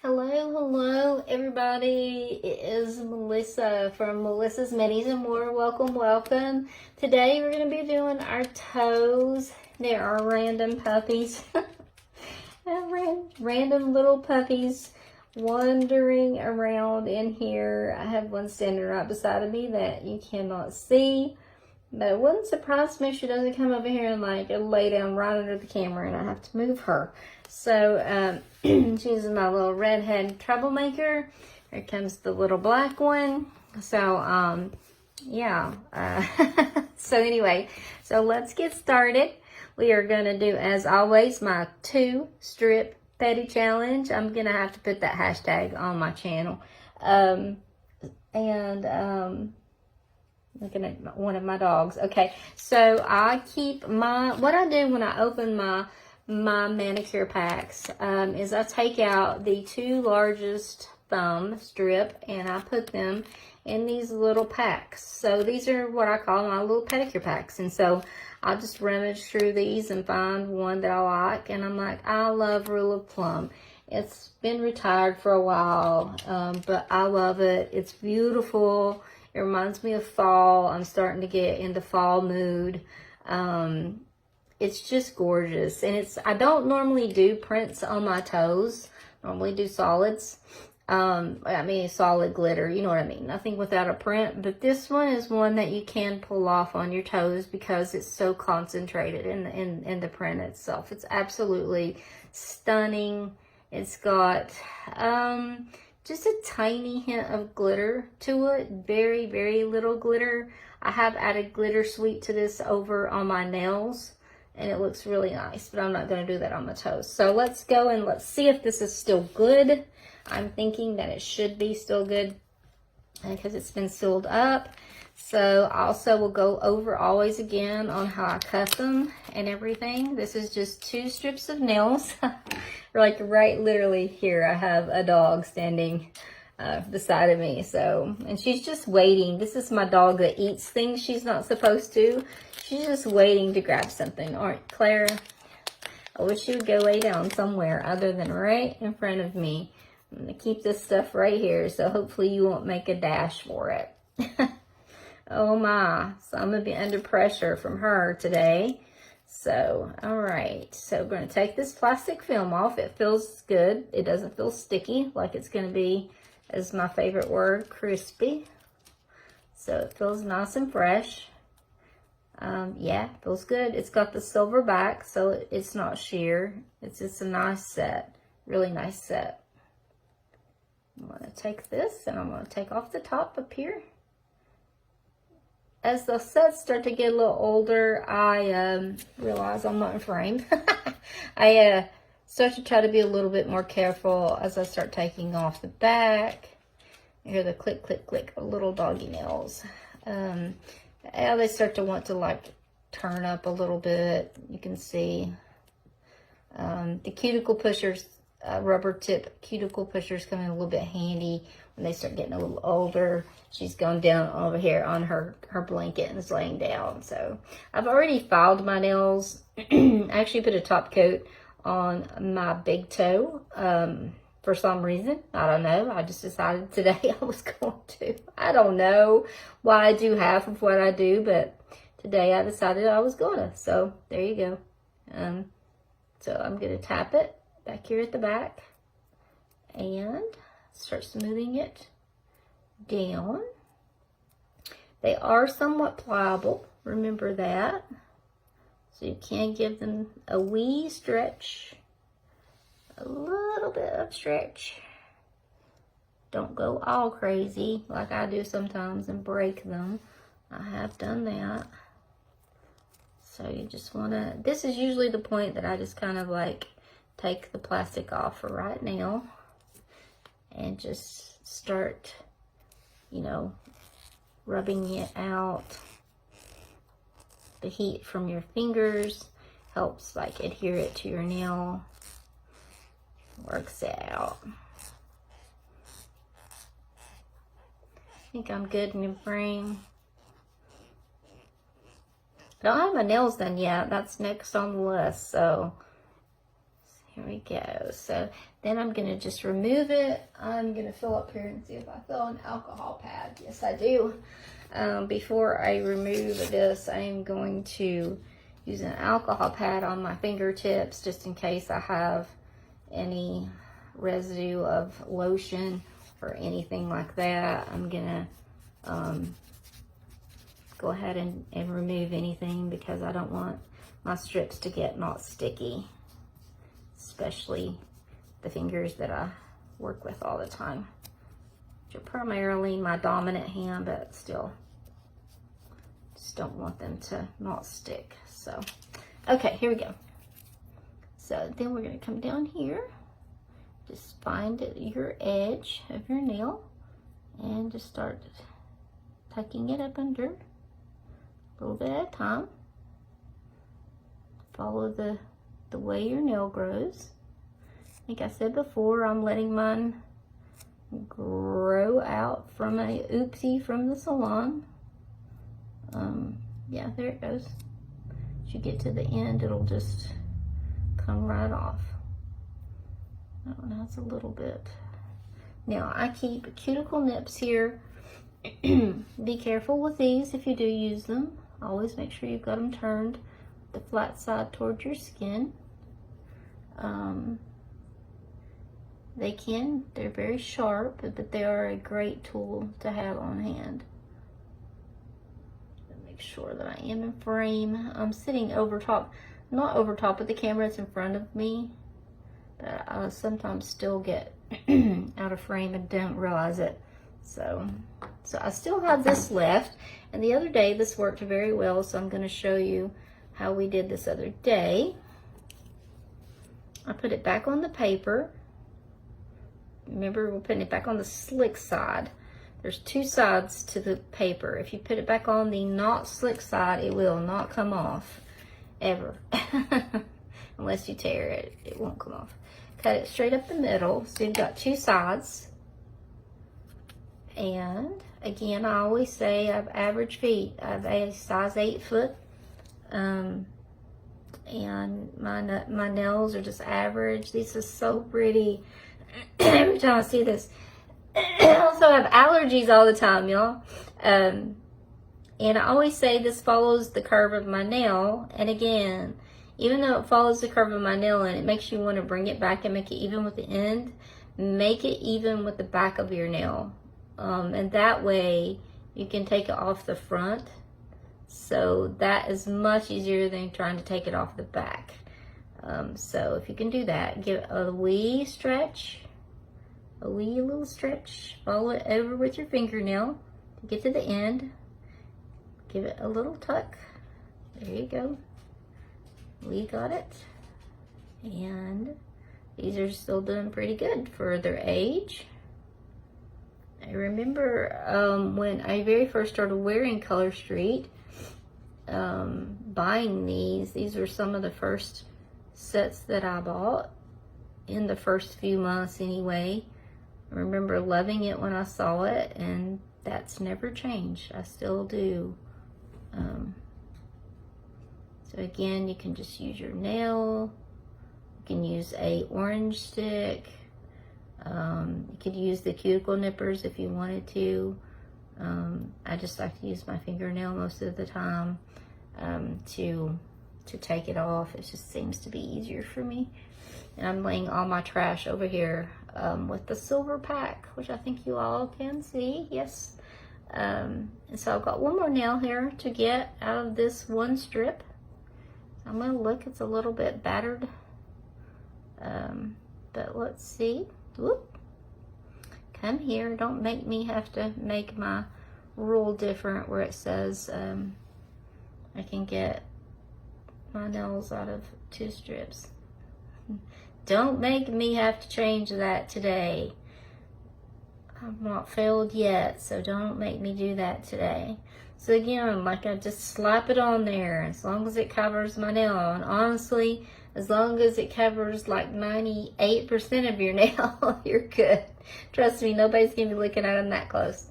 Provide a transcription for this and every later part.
Hello, everybody. It is Melissa from Melissa's Minis and More. Welcome. Today we're going to be doing our toes. There are random puppies. Random little puppies wandering around in here. I have one standing right beside of me that you cannot see. But it wouldn't surprise me if she doesn't come over here and lay down right under the camera and I have to move her. So she's my little redhead troublemaker. Here comes the little black one. So yeah. So anyway, so let's get started. We are going to do, as always, my 2-strip pedi challenge. I'm going to have to put that hashtag on my channel. Looking at one of my dogs. Okay, so I keep what I do when I open my manicure packs is I take out the 2 largest thumb strip and I put them in these little packs. So these are what I call my little pedicure packs. And so I'll just rummage through these and find one that I like. And I'm like, I love Rule of Plum. It's been retired for a while, but I love it. It's beautiful. It reminds me of fall. I'm starting to get in the fall mood. It's just gorgeous. And I don't normally do prints on my toes. I normally do solids. Solid glitter. You know what I mean? Nothing without a print. But this one is one that you can pull off on your toes because it's so concentrated in the print itself. It's absolutely stunning. It's got just a tiny hint of glitter to it. Very, very little glitter. I have added glitter sweet to this over on my nails. And it looks really nice. But I'm not going to do that on my toes. So let's go and let's see if this is still good. I'm thinking that it should be still good. Because it's been sealed up. So also we'll go over always again on how I cut them and everything. This is just 2 strips of nails. Right literally here I have a dog standing beside of me. So, and she's just waiting. This is my dog that eats things she's not supposed to. She's just waiting to grab something. All right, Clara. I wish you would go lay down somewhere other than right in front of me. I'm going to keep this stuff right here. So hopefully you won't make a dash for it. Oh my. So I'm going to be under pressure from her today. So, all right. So we're going to take this plastic film off. It feels good. It doesn't feel sticky like it's going to be, as my favorite word, crispy. So it feels nice and fresh. Yeah, feels good. It's got the silver back, so it's not sheer. It's just a nice set. Really nice set. I'm going to take this and I'm going to take off the top up here. As the sets start to get a little older, I realize I'm not in frame. I start to try to be a little bit more careful as I start taking off the back. You hear the click, click, click of little doggy nails. They start to want to turn up a little bit. You can see the cuticle pushers, rubber tip cuticle pushers come in a little bit handy when they start getting a little older. She's gone down over here on her blanket and is laying down. So I've already filed my nails. I actually put a top coat on my big toe for some reason. I don't know. I just decided today I was going to. I don't know why I do half of what I do, but today I decided I was going to. So there you go. So I'm going to tap it back here at the back and start smoothing it down. They are somewhat pliable, remember that. So you can give them a wee stretch, a little bit of stretch. Don't go all crazy like I do sometimes and break them. I have done that. So you just want to, this is usually the point that I just kind of take the plastic off for right now and just start, rubbing it out. The heat from your fingers helps adhere it to your nail. Works it out. I think I'm good in the frame. I don't have my nails done yet. That's next on the list. So Here we go. So then I'm going to just remove it. I'm going to fill up here and see if I fill an alcohol pad. Yes, I do. Before I remove this, I am going to use an alcohol pad on my fingertips just in case I have any residue of lotion or anything like that. I'm going to go ahead and remove anything because I don't want my strips to get not sticky, especially the fingers that I work with all the time, which are primarily my dominant hand, but still just don't want them to not stick. So, okay, here we go. So then we're going to come down here, just find your edge of your nail and just start tucking it up under, a little bit at a time. Follow the way your nail grows. Like I said before, I'm letting mine grow out from a oopsie from the salon. Yeah, there it goes. As you get to the end, it'll just come right off. Oh, that's a little bit. Now, I keep cuticle nips here. Be careful with these if you do use them. Always make sure you've got them turned the flat side towards your skin. They're very sharp, but they are a great tool to have on hand. Make sure that I am in frame. I'm sitting over top, not over top of the camera, it's in front of me, but I sometimes still get out of frame and don't realize it. So I still have this left, and the other day this worked very well, so I'm going to show you how we did this other day. I put it back on the paper. Remember, we're putting it back on the slick side. There's two sides to the paper. If you put it back on the not slick side, it will not come off, ever. Unless you tear it, it won't come off. Cut it straight up the middle, so you've got two sides. And again, I always say I have average feet. I have a size 8 foot. And my nails are just average. This is so pretty. Every time I see this. I also have allergies all the time, y'all. And I always say this follows the curve of my nail. And again, even though it follows the curve of my nail and it makes you want to bring it back and make it even with the end, make it even with the back of your nail. And that way you can take it off the front. So that is much easier than trying to take it off the back. So if you can do that, give it a wee stretch, a wee little stretch. Follow it over with your fingernail to get to the end. Give it a little tuck. There you go. We got it. And these are still doing pretty good for their age. I remember when I very first started wearing Color Street, buying these were some of the first sets that I bought in the first few months anyway. I remember loving it when I saw it, and that's never changed. I still do. So again, you can just use your nail. You can use a orange stick. You could use the cuticle nippers if you wanted to. I just like to use my fingernail most of the time to take it off. It just seems to be easier for me. And I'm laying all my trash over here with the silver pack, which I think you all can see. Yes. And so I've got one more nail here to get out of this one strip. I'm going to look. It's a little bit battered. But let's see. Whoop. Come here. Don't make me have to make my rule different where it says I can get my nails out of 2 strips. Don't make me have to change that today. I've not failed yet, so don't make me do that today. So again, like I just slap it on there as long as it covers my nail. And honestly, as long as it covers like 98% of your nail, you're good. Trust me, nobody's going to be looking at them that close.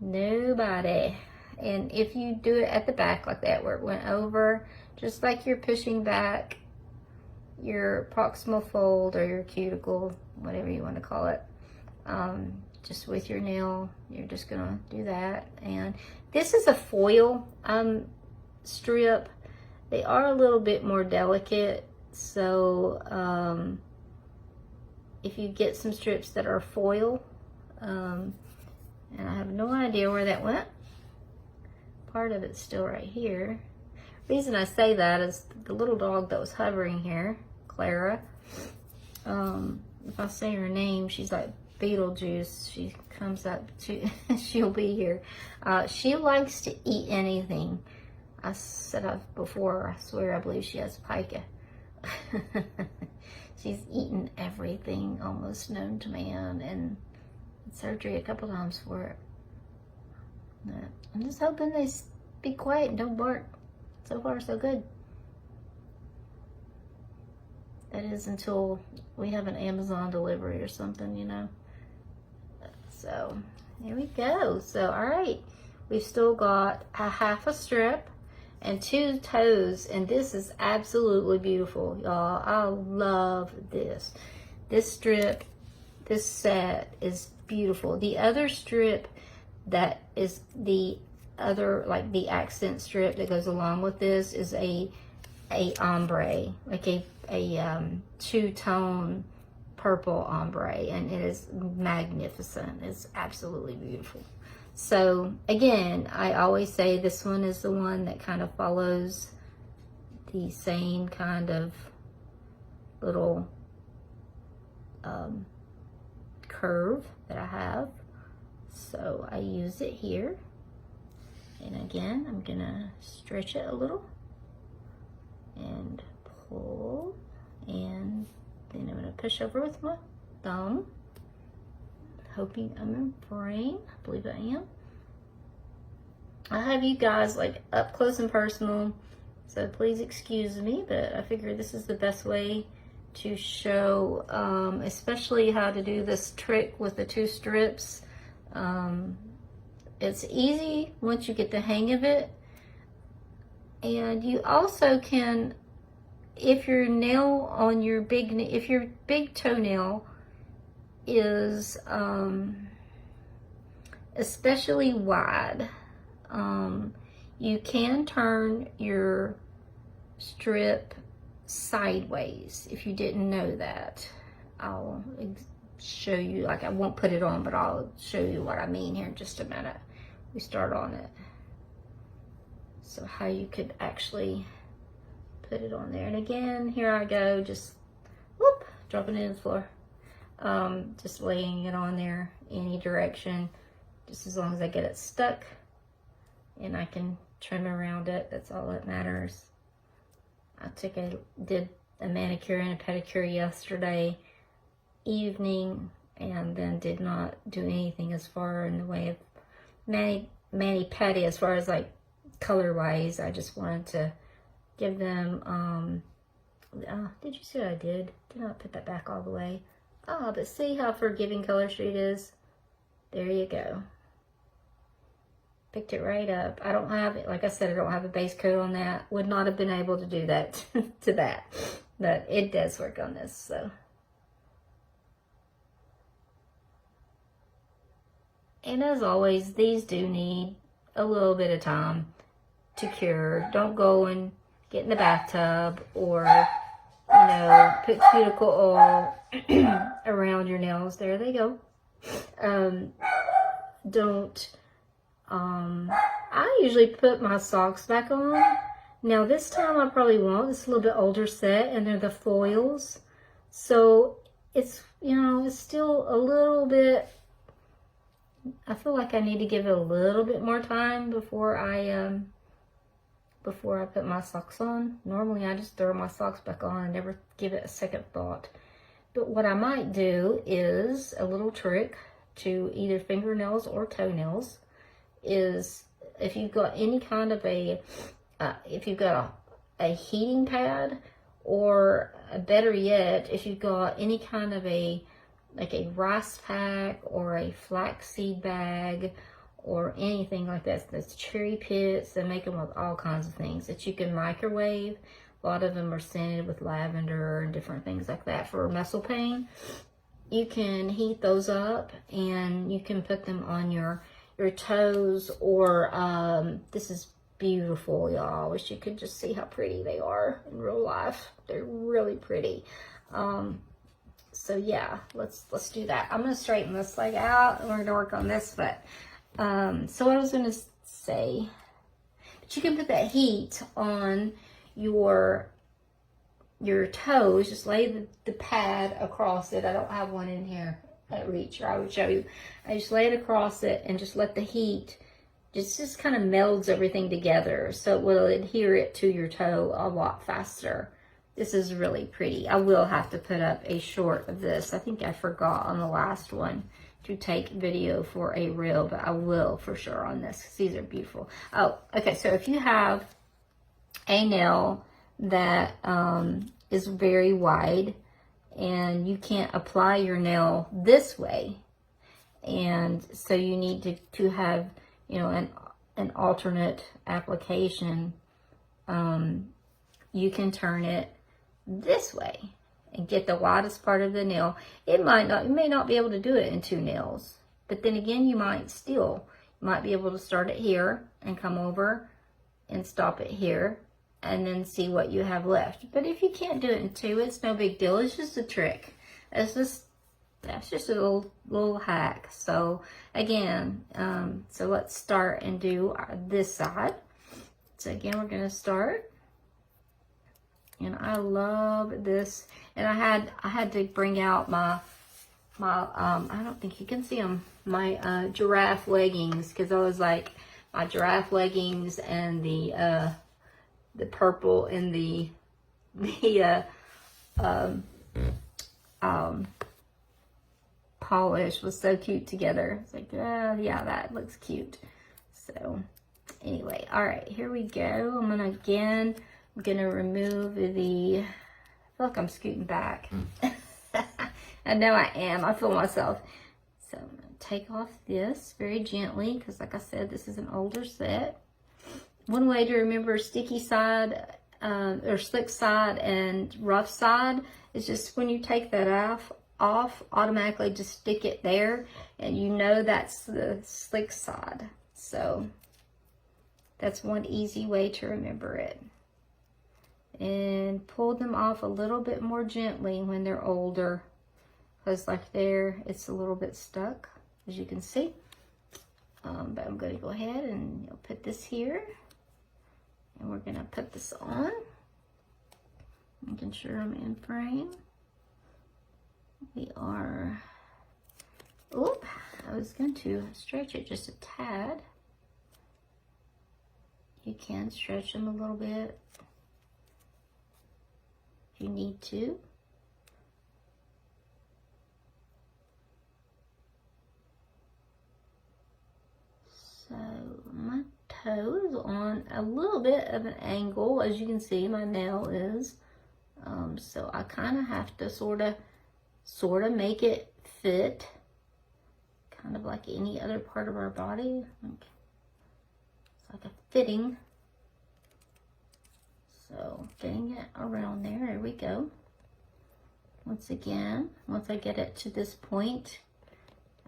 Nobody. And if you do it at the back like that, where it went over, just like you're pushing back, your proximal fold or your cuticle, whatever you want to call it. Just with your nail, you're just gonna do that. And this is a foil strip. They are a little bit more delicate, so if you get some strips that are foil, and I have no idea where that went. Part of it's still right here. Reason I say that is the little dog that was hovering here, Clara. If I say her name, she's like Beetlejuice. She comes up to, she'll be here. She likes to eat anything. I said before, I swear I believe she has pica. She's eaten everything almost known to man, and surgery a couple times for it. I'm just hoping they be quiet and don't bark. So far, so good. That is until we have an Amazon delivery or something, you know. So, here we go. So, all right. We've still got a half a strip and 2 toes. And this is absolutely beautiful, y'all. I love this. This strip, this set is beautiful. The other strip that is the other, like the accent strip that goes along with this is a ombre, like a two-tone purple ombre, and it is magnificent. It's absolutely beautiful. So again, I always say this one is the one that kind of follows the same kind of little curve that I have. So I use it here. And again, I'm gonna stretch it a little and pull, and then I'm gonna push over with my thumb, hoping I'm in frame. I believe I am. I have you guys like up close and personal, so please excuse me, but I figure this is the best way to show, especially how to do this trick with the 2 strips. It's easy once you get the hang of it. And you also can, if your nail on your if your big toenail is especially wide, you can turn your strip sideways. If you didn't know that, I'll show you, like I won't put it on, but I'll show you what I mean here in just a minute. We start on it. So how you could actually put it on there. And again, here I go, just whoop, dropping it in the floor. Just laying it on there any direction, just as long as I get it stuck and I can trim around it. That's all that matters. I did a manicure and a pedicure yesterday evening, and then did not do anything as far in the way of mani-pedi as far as like color wise. I just wanted to give them did you see what I did? Did not put that back all the way. But see how forgiving Color Street is? There you go. Picked it right up. I don't have it, like I said, I don't have a base coat on that. Would not have been able to do that to that, but it does work on this. So, and as always, these do need a little bit of time to cure. Don't go and get in the bathtub or, you know, put cuticle oil around your nails. There they go. I usually put my socks back on. Now this time I probably won't. It's a little bit older set, and they're the foils. So it's, you know, it's still a little bit, I feel like I need to give it a little bit more time before I put my socks on. Normally I just throw my socks back on and never give it a second thought. But what I might do is a little trick to either fingernails or toenails is, if you've got any kind of if you've got a heating pad, or better yet, if you've got any kind of like a rice pack or a flaxseed bag or anything like that. That's cherry pits. They make them with all kinds of things that you can microwave. A lot of them are scented with lavender and different things like that for muscle pain. You can heat those up and you can put them on your toes, or this is beautiful, y'all. I wish you could just see how pretty they are in real life. They're really pretty. So yeah, let's do that. I'm gonna straighten this leg out and we're gonna work on this foot. So what I was gonna say, but you can put that heat on your toes. Just lay the pad across it. I don't have one in here at reach, or I would show you. I just lay it across it and just let the heat just kind of melds everything together, so it will adhere it to your toe a lot faster. This is really pretty. I will have to put up a short of this. I think I forgot on the last one to take video for a reel, but I will for sure on this because these are beautiful. Oh, okay, so if you have a nail that is very wide and you can't apply your nail this way, and so you need to have, you know, an alternate application, you can turn it this way and get the widest part of the nail. You may not be able to do it in 2 nails, but then again, you might be able to start it here and come over and stop it here and then see what you have left. But if you can't do it in 2, it's no big deal. It's just a trick. That's just a little hack. So again, so let's start and do this side. So again, we're gonna start. And I love this. And I had to bring out my I don't think you can see them, my giraffe leggings, because I was like, my giraffe leggings and the purple and the polish was so cute together. It's like, yeah, that looks cute. So anyway, all right, here we go. I'm gonna remove the, I feel like I'm scooting back. I know I am. I feel myself. So I'm gonna take off this very gently because, like I said, this is an older set. One way to remember sticky side or slick side and rough side is just when you take that off, automatically just stick it there, and you know that's the slick side. So that's one easy way to remember it. And pull them off a little bit more gently when they're older, because like there, it's a little bit stuck, as you can see. But I'm going to go ahead and put this here, and we're going to put this on, making sure I'm in frame. We are, oop, I was going to stretch it just a tad. You can stretch them a little bit if you need to. So my toe is on a little bit of an angle, as you can see my nail is. So I kind of have to sort of make it fit, kind of like any other part of our body. It's like a fitting. So getting it around there we go. Once again, once I get it to this point,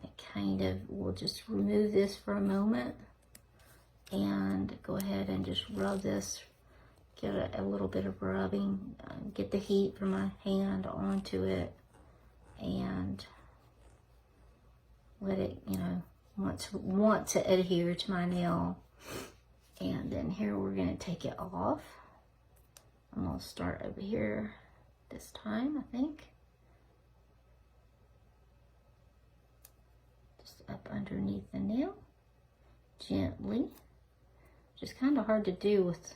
I kind of will just remove this for a moment and go ahead and just rub this, get a little bit of rubbing, get the heat from my hand onto it, and let it, want to adhere to my nail. And then here we're going to take it off. I'm going to start over here this time, I think. Just up underneath the nail, gently. Just kind of hard to do with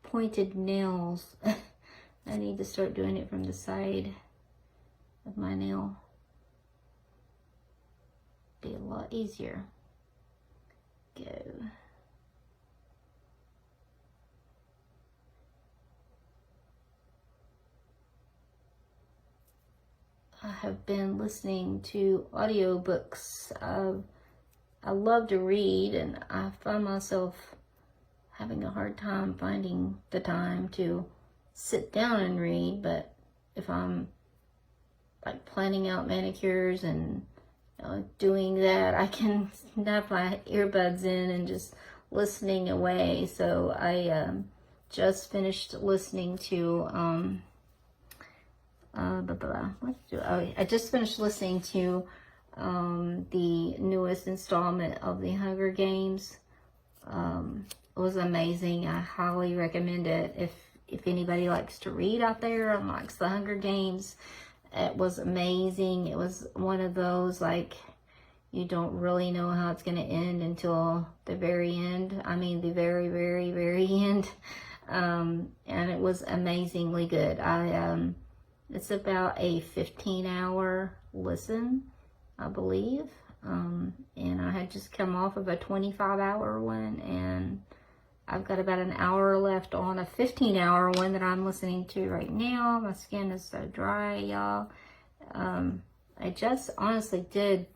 pointed nails. I need to start doing it from the side of my nail. Be a lot easier. Go. I have been listening to audiobooks. I love to read, and I find myself having a hard time finding the time to sit down and read, but if I'm like planning out manicures and doing that, I can have my earbuds in and just listening away. So I just finished listening to I just finished listening to the newest installment of the Hunger Games. It was amazing. I highly recommend it if anybody likes to read out there and likes the Hunger Games. It was amazing. It was one of those, like, you don't really know how it's going to end until the very end. I mean, the very, very, very end. And it was amazingly good. It's about a 15-hour listen, I believe. And I had just come off of a 25-hour one, and I've got about an hour left on a 15-hour one that I'm listening to right now. My skin is so dry, y'all. I just honestly did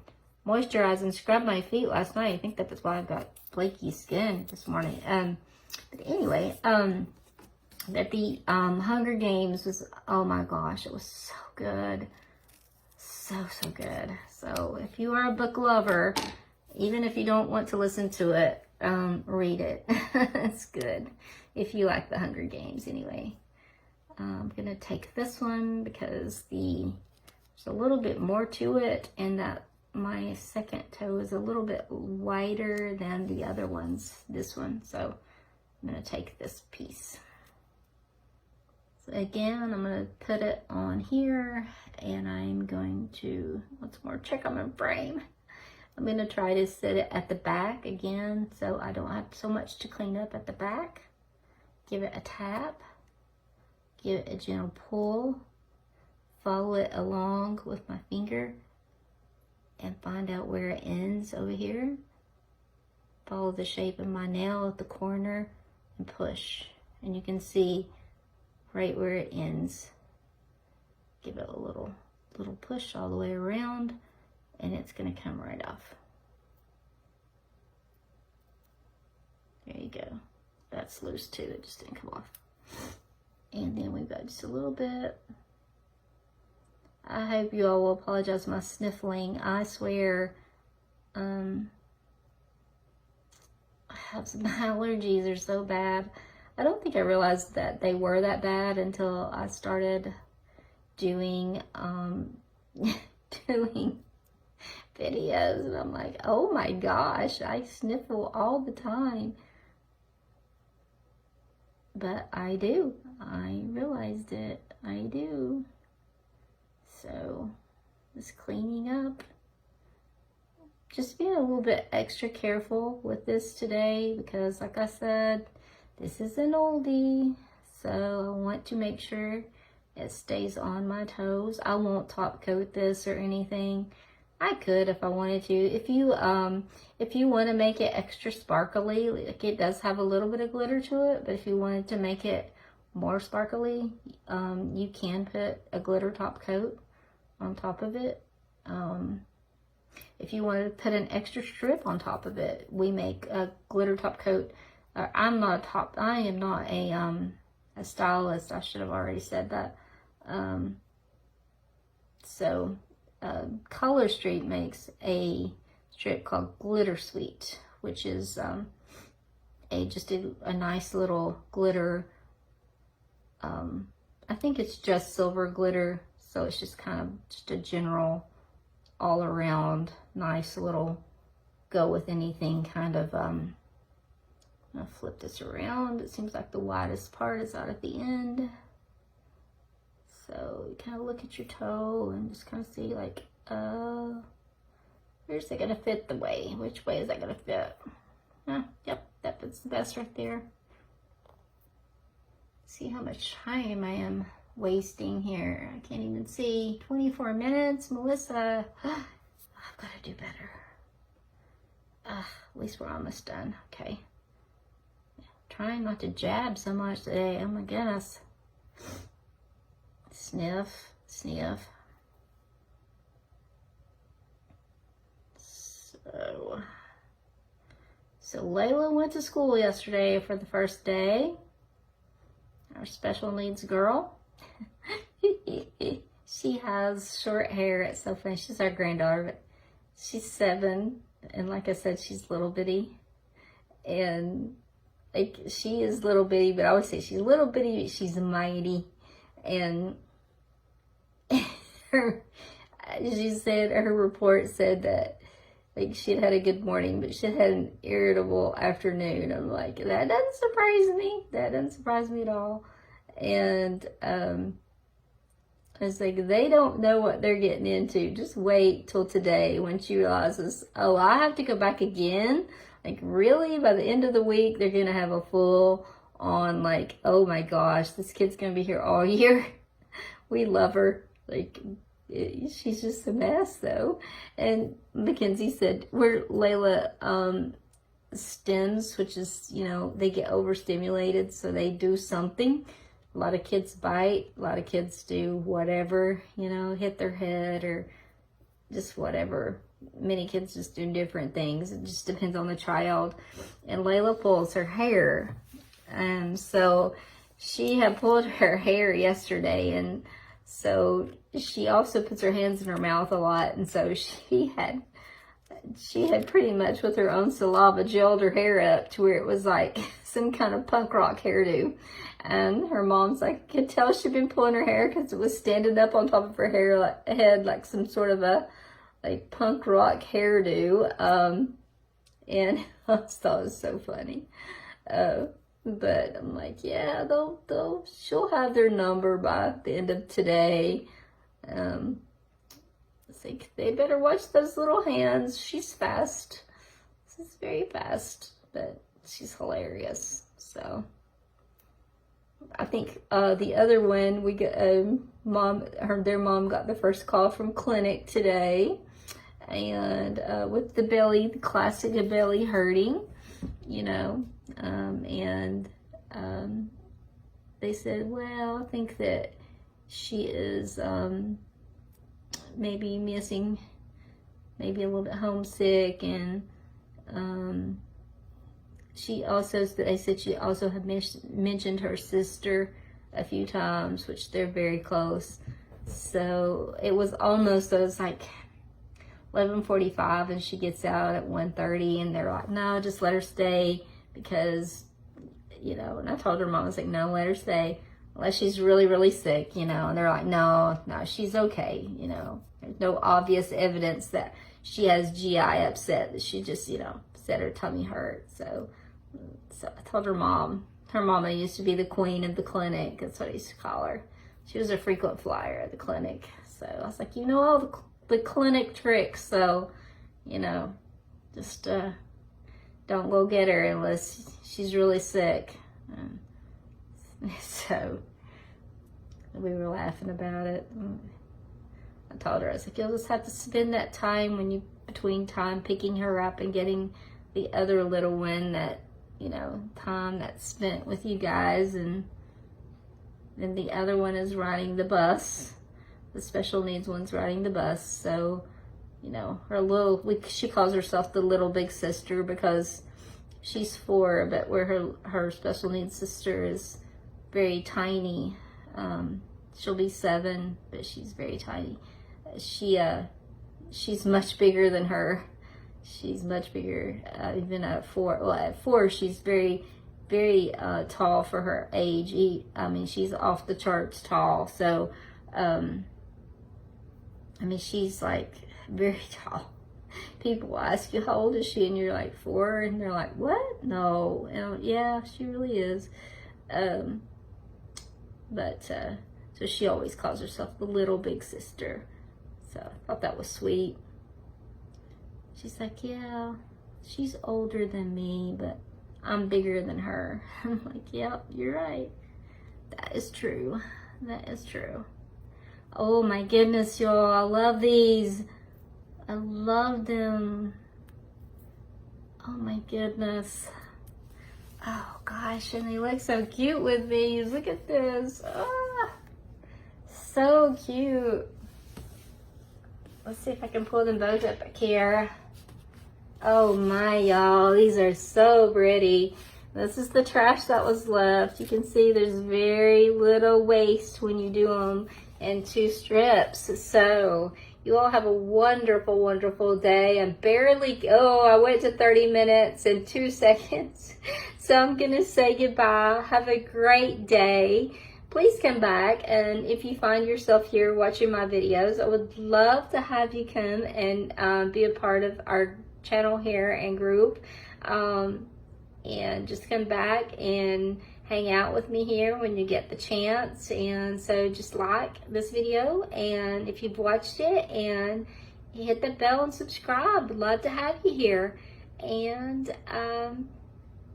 moisturize and scrub my feet last night. I think that's why I've got flaky skin this morning. But anyway, that the Hunger Games was, oh my gosh, it was so good. So good. So if you are a book lover, even if you don't want to listen to it, read it. It's good if you like the Hunger Games. Anyway, I'm gonna take this one because there's a little bit more to it, and that my second toe is a little bit wider than the other ones, this one. So I'm gonna take this piece. So again, I'm gonna put it on here, and I'm going to, once more, check on my frame. I'm going to try to sit it at the back again, so I don't have so much to clean up at the back. Give it a tap. Give it a gentle pull. Follow it along with my finger and find out where it ends over here. Follow the shape of my nail at the corner and push. And you can see right where it ends. Give it a little push all the way around, and it's going to come right off. There you go. That's loose too. It just didn't come off. And then we've got just a little bit. I hope you all will apologize for my sniffling. I swear, I have some allergies. They're so bad. I don't think I realized that they were that bad until I started doing doing videos, and I'm like, oh my gosh, I sniffle all the time. But I do. I realized it. I do. So, just cleaning up. Just being a little bit extra careful with this today because, like I said, this is an oldie. So, I want to make sure it stays on my toes. I won't top coat this or anything. I could if I wanted to. If you want to make it extra sparkly, like it does have a little bit of glitter to it, but if you wanted to make it more sparkly, you can put a glitter top coat on top of it. If you wanted to put an extra strip on top of it, we make a glitter top coat. I am not a stylist. I should have already said that. Color Street makes a strip called Glitter Sweet, which is just a nice little glitter. I think it's just silver glitter, so it's just kind of just a general, all around nice little go with anything kind of. I'm gonna flip this around. It seems like the widest part is out at the end. So you kind of look at your toe and just kind of see like, where's it gonna fit the way? Which way is that gonna fit? Yep, that fits the best right there. See how much time I am wasting here. I can't even see. 24 minutes, Melissa. I've got to do better. At least we're almost done. Okay. Trying not to jab so much today. Oh my goodness. Sniff, sniff. So Layla went to school yesterday for the first day. our special needs girl. She has short hair. It's so funny. She's our granddaughter, but she's 7. And like I said, she's little bitty. And like, she is little bitty, but I always say she's little bitty, but she's mighty. And she said, her report said that like she had a good morning, but she had an irritable afternoon. I'm like, that doesn't surprise me. That doesn't surprise me at all. And it's like, they don't know what they're getting into. Just wait till today when she realizes, oh, I have to go back again. Like, really? By the end of the week, they're going to have a full on, like, oh my gosh, this kid's going to be here all year. We love her. Like, she's just a mess, though. And Mackenzie said, where Layla stems, which is, you know, they get overstimulated, so they do something. A lot of kids bite. A lot of kids do whatever, you know, hit their head or just whatever. Many kids just do different things. It just depends on the child. And Layla pulls her hair. And so she had pulled her hair yesterday. And so she also puts her hands in her mouth a lot. And so she had pretty much with her own saliva gelled her hair up to where it was like some kind of punk rock hairdo. And her mom's like, I could tell she'd been pulling her hair because it was standing up on top of her head like some sort of a like punk rock hairdo. And I just thought it was so funny. But I'm like, yeah, she'll have their number by the end of today. I think they better watch those little hands. She's fast. She's very fast, but she's hilarious. So I think the other one, we got their mom got the first call from clinic today, and with the belly, the classic belly hurting, you know, and they said, well, I think that she is maybe missing, maybe a little bit homesick, and they said she also had mentioned her sister a few times, which they're very close. So it was like 11:45, and she gets out at 1:30, and they're like, no, just let her stay, because, you know, and I told her mom, I was like, no, let her stay unless she's really, really sick, you know. And they're like, no, she's okay, you know. There's no obvious evidence that she has GI upset, that she just, you know, said her tummy hurt. So I told her mama used to be the queen of the clinic. That's what I used to call her. She was a frequent flyer at the clinic. So I was like, you know, all the clinic tricks. So, you know, just don't go get her unless she's really sick. So we were laughing about it. I told her, I was like, you'll just have to spend that time between time picking her up and getting the other little one, that, you know, time that's spent with you guys, and then the other one is riding the bus. The special needs one's riding the bus. So, you know, she calls herself the little big sister because she's 4, but where her special needs sister is very tiny. She'll be 7, but she's very tiny. She's much bigger than her. She's much bigger, even at 4. Well, at 4, she's very, very tall for her age. I mean, she's off the charts tall. So, I mean, she's like very tall. People ask you, how old is she? And you're like, 4, and they're like, what? No. And yeah, she really is. So she always calls herself the little big sister. So I thought that was sweet. She's like, yeah, she's older than me, but I'm bigger than her. I'm like, yep, you're right. That is true. That is true. Oh my goodness, y'all. I love these. I love them. Oh my goodness. Oh gosh, and they look so cute with these. Look at this. Ah, so cute. Let's see if I can pull them both up here. Oh my, y'all, these are so pretty. This is the trash that was left. You can see there's very little waste when you do them in 2 strips. So you all have a wonderful, wonderful day. I went to 30 minutes and 2 seconds. So I'm going to say goodbye. Have a great day. Please come back, and if you find yourself here watching my videos, I would love to have you come and be a part of our channel here and group. And just come back and hang out with me here when you get the chance. And so just like this video, and if you've watched it, and hit the bell and subscribe. Love to have you here. And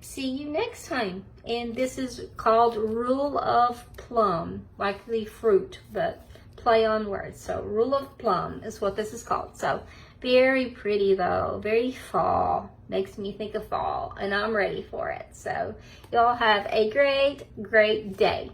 see you next time. And this is called Rule of Plum, like the fruit, but play on words. So Rule of Plum is what this is called. So very pretty though, very fall. Makes me think of fall, and I'm ready for it. So y'all have a great, great day.